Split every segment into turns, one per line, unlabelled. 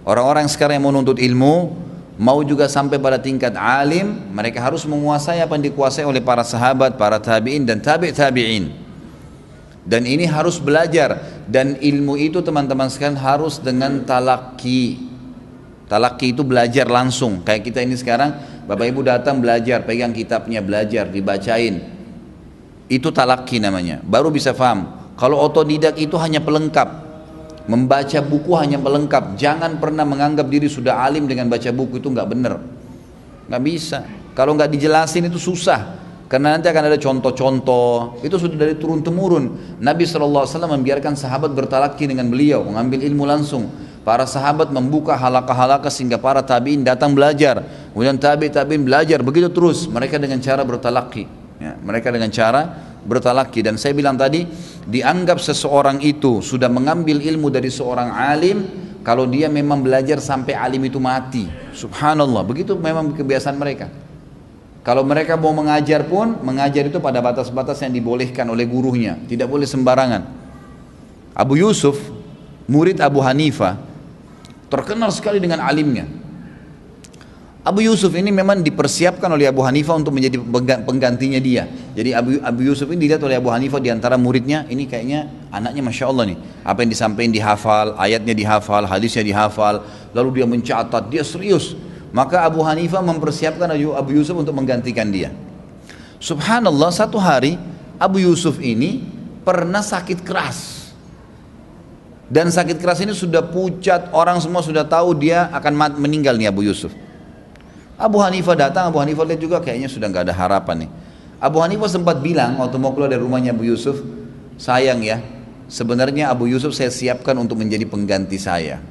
Orang-orang sekarang yang menuntut ilmu, mau juga sampai pada tingkat alim, mereka harus menguasai apa yang dikuasai oleh para sahabat, para tabi'in dan tabi'in. Dan ini harus belajar, dan ilmu itu teman-teman sekalian harus dengan talaki. Talaki itu belajar langsung, kayak kita ini sekarang, Bapak Ibu datang belajar, pegang kitabnya, belajar, dibacain. Itu talaki namanya, baru bisa paham. Kalau otodidak itu hanya pelengkap. Membaca buku hanya pelengkap. Jangan pernah menganggap diri sudah alim dengan baca buku, itu nggak benar, nggak bisa. Kalau nggak dijelasin itu susah, karena nanti akan ada contoh-contoh. Itu sudah dari turun temurun. Nabi SAW membiarkan sahabat bertalaki dengan beliau, mengambil ilmu langsung. Para sahabat membuka halaqah-halaqah sehingga para tabiin datang belajar. Kemudian tabiin belajar, begitu terus. Mereka dengan cara bertalaki, ya, mereka dengan cara bertalaki. Dan saya bilang tadi, dianggap seseorang itu sudah mengambil ilmu dari seorang alim kalau dia memang belajar sampai alim itu mati. Subhanallah, begitu memang kebiasaan mereka. Kalau mereka mau mengajar pun, mengajar itu pada batas-batas yang dibolehkan oleh gurunya, tidak boleh sembarangan. Abu Yusuf, murid Abu Hanifah, terkenal sekali dengan alimnya. Abu Yusuf ini memang dipersiapkan oleh Abu Hanifah untuk menjadi penggantinya dia. Jadi Abu Yusuf ini dilihat oleh Abu Hanifah di antara muridnya, ini kayaknya anaknya Masya Allah nih. Apa yang disampaikan dihafal, ayatnya dihafal, hadisnya dihafal, lalu dia mencatat, dia serius. Maka Abu Hanifah mempersiapkan Abu Yusuf untuk menggantikan dia. Subhanallah, satu hari Abu Yusuf ini pernah sakit keras. Dan sakit keras ini sudah pucat, orang semua sudah tahu dia akan meninggal nih Abu Yusuf. Abu Hanifah datang, Abu Hanifah lihat juga kayaknya sudah nggak ada harapan nih. Abu Hanifah sempat bilang waktu mau keluar dari rumahnya Abu Yusuf, sayang ya, sebenarnya Abu Yusuf saya siapkan untuk menjadi pengganti saya.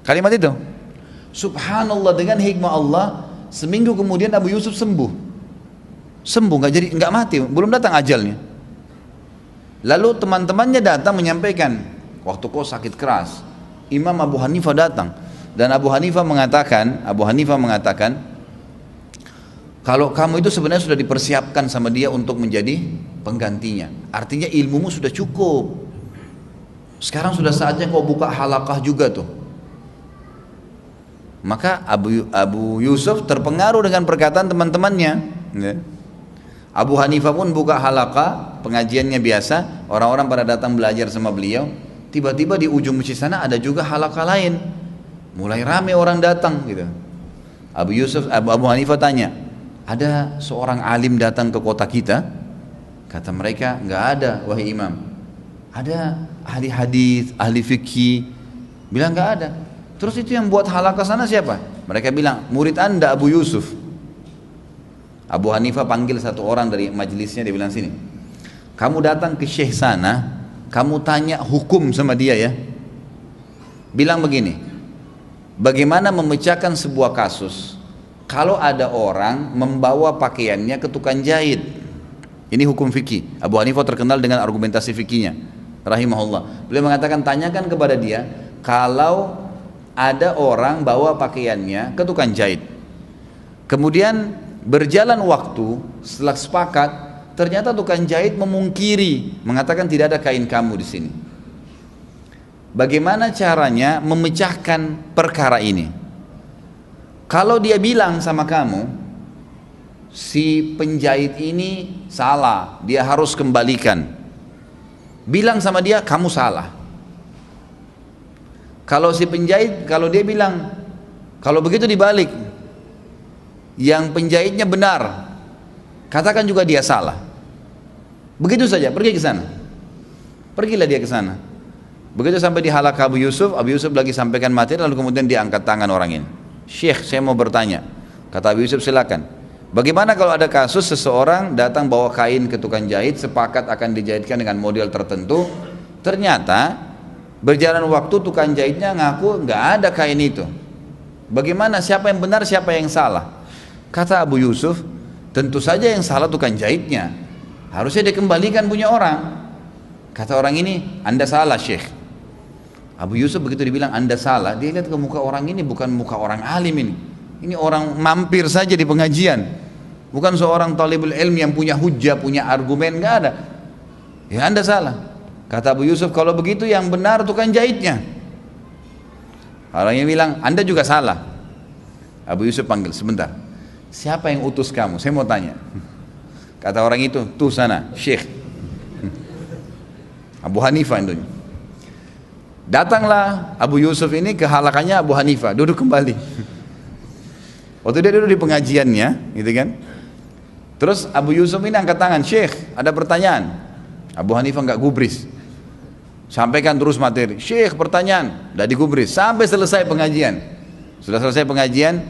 Kalimat itu, subhanallah, dengan hikmah Allah, seminggu kemudian Abu Yusuf sembuh, nggak mati, belum datang ajalnya. Lalu teman-temannya datang menyampaikan, waktu kau sakit keras, Imam Abu Hanifah datang. Dan Abu Hanifah mengatakan, kalau kamu itu sebenarnya sudah dipersiapkan sama dia untuk menjadi penggantinya. Artinya ilmumu sudah cukup. Sekarang sudah saatnya kau buka halaqah juga tuh. Maka Abu Yusuf terpengaruh dengan perkataan teman-temannya. Abu Hanifah pun buka halaqah, pengajiannya biasa, orang-orang pada datang belajar sama beliau. Tiba-tiba di ujung masjid sana ada juga halaqah lain. Mulai rame orang datang gitu. Abu Hanifah tanya, ada seorang alim datang ke kota kita? Kata mereka, nggak ada wahai imam. Ada ahli hadis, ahli fikih. Bilang nggak ada. Terus itu yang buat halaqah sana siapa? Mereka bilang, murid anda Abu Yusuf. Abu Hanifah panggil satu orang dari majelisnya, dia bilang, sini, kamu datang ke syekh sana, kamu tanya hukum sama dia ya. Bilang begini, bagaimana memecahkan sebuah kasus kalau ada orang membawa pakaiannya ke tukang jahit? Ini hukum fikih. Abu Hanifah terkenal dengan argumentasi fikihnya, rahimahullah. Beliau mengatakan, tanyakan kepada dia, kalau ada orang bawa pakaiannya ke tukang jahit, kemudian berjalan waktu, setelah sepakat, ternyata tukang jahit memungkiri, mengatakan tidak ada kain kamu di sini. Bagaimana caranya memecahkan perkara ini? Kalau dia bilang sama kamu, si penjahit ini salah, dia harus kembalikan. Bilang sama dia, kamu salah. Kalau si penjahit, kalau dia bilang, kalau begitu dibalik, yang penjahitnya benar, katakan juga dia salah. Begitu saja, pergi ke sana. Pergilah dia ke sana. Begitu sampai di halaqah Abu Yusuf lagi sampaikan materi, lalu kemudian diangkat tangan orang ini. Syekh, saya mau bertanya. Kata Abu Yusuf, silakan. Bagaimana kalau ada kasus seseorang datang bawa kain ke tukang jahit, sepakat akan dijahitkan dengan model tertentu, ternyata berjalan waktu tukang jahitnya ngaku nggak ada kain itu. Bagaimana, siapa yang benar, siapa yang salah? Kata Abu Yusuf, tentu saja yang salah tukang jahitnya, harusnya dikembalikan punya orang. Kata orang ini, anda salah Syekh. Abu Yusuf begitu dibilang anda salah, dia lihat ke muka orang ini, bukan muka orang alim ini. Ini orang mampir saja di pengajian, bukan seorang talibul ilmi yang punya hujah, punya argumen, nggak ada. Ya anda salah. Kata Abu Yusuf, kalau begitu yang benar tukang jahitnya. Orangnya bilang, Anda juga salah. Abu Yusuf panggil, sebentar. Siapa yang utus kamu? Saya mau tanya. Kata orang itu, tuh sana, Syekh. Abu Hanifah itu. Datanglah Abu Yusuf ini ke halakannya Abu Hanifah, duduk kembali. Waktu dia duduk di pengajiannya, gitu kan. Terus Abu Yusuf ini angkat tangan, Syekh, ada pertanyaan. Abu Hanifah nggak gubris. Sampaikan terus materi. Syekh, pertanyaan, tidak digubris sampai selesai pengajian. Sudah selesai pengajian,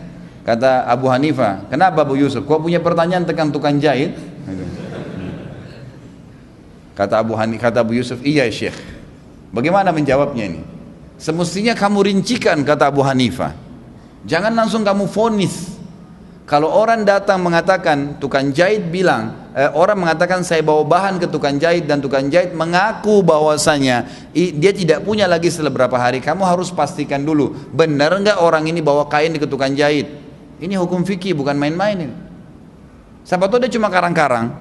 kata Abu Hanifah, kenapa Abu Yusuf? Kau punya pertanyaan tentang tukang jahit? Kata Abu Yusuf, iya Syekh. Bagaimana menjawabnya ini? Semestinya kamu rincikan, kata Abu Hanifah. Jangan langsung kamu vonis. Kalau orang datang mengatakan, tukang jahit bilang, orang mengatakan saya bawa bahan ke tukang jahit dan tukang jahit mengaku bahwasanya dia tidak punya lagi setelah berapa hari, kamu harus pastikan dulu, benar enggak orang ini bawa kain ke tukang jahit. Ini hukum fikih, bukan main-main ini. Siapa tahu dia cuma karang-karang.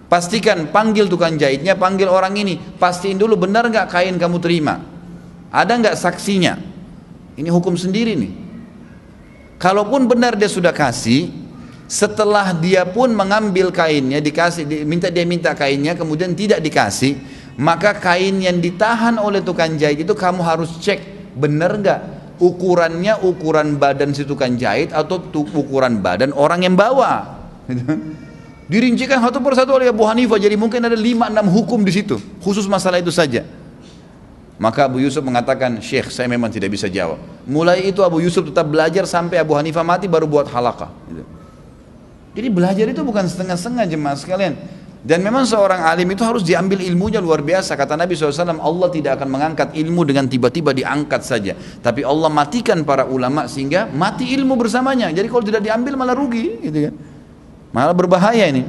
Pastikan, panggil tukang jahitnya, panggil orang ini, pastiin dulu benar enggak kain kamu terima. Ada enggak saksinya? Ini hukum sendiri nih. Kalaupun benar dia sudah kasih, setelah dia pun mengambil kainnya, dia minta kainnya, kemudian tidak dikasih, maka kain yang ditahan oleh tukang jahit itu kamu harus cek, benar nggak ukurannya ukuran badan si tukang jahit atau ukuran badan orang yang bawa. Dirincikan satu persatu oleh Abu Hanifah, jadi mungkin ada 5-6 hukum di situ, khusus masalah itu saja. Maka Abu Yusuf mengatakan, Syekh, saya memang tidak bisa jawab. Mulai itu Abu Yusuf tetap belajar sampai Abu Hanifah mati baru buat halaqah. Jadi belajar itu bukan setengah-setengah jemaah sekalian. Dan memang seorang alim itu harus diambil ilmunya luar biasa. Kata Nabi SAW, Allah tidak akan mengangkat ilmu dengan tiba-tiba diangkat saja. Tapi Allah matikan para ulama sehingga mati ilmu bersamanya. Jadi kalau tidak diambil malah rugi, gitu kan. Malah berbahaya ini.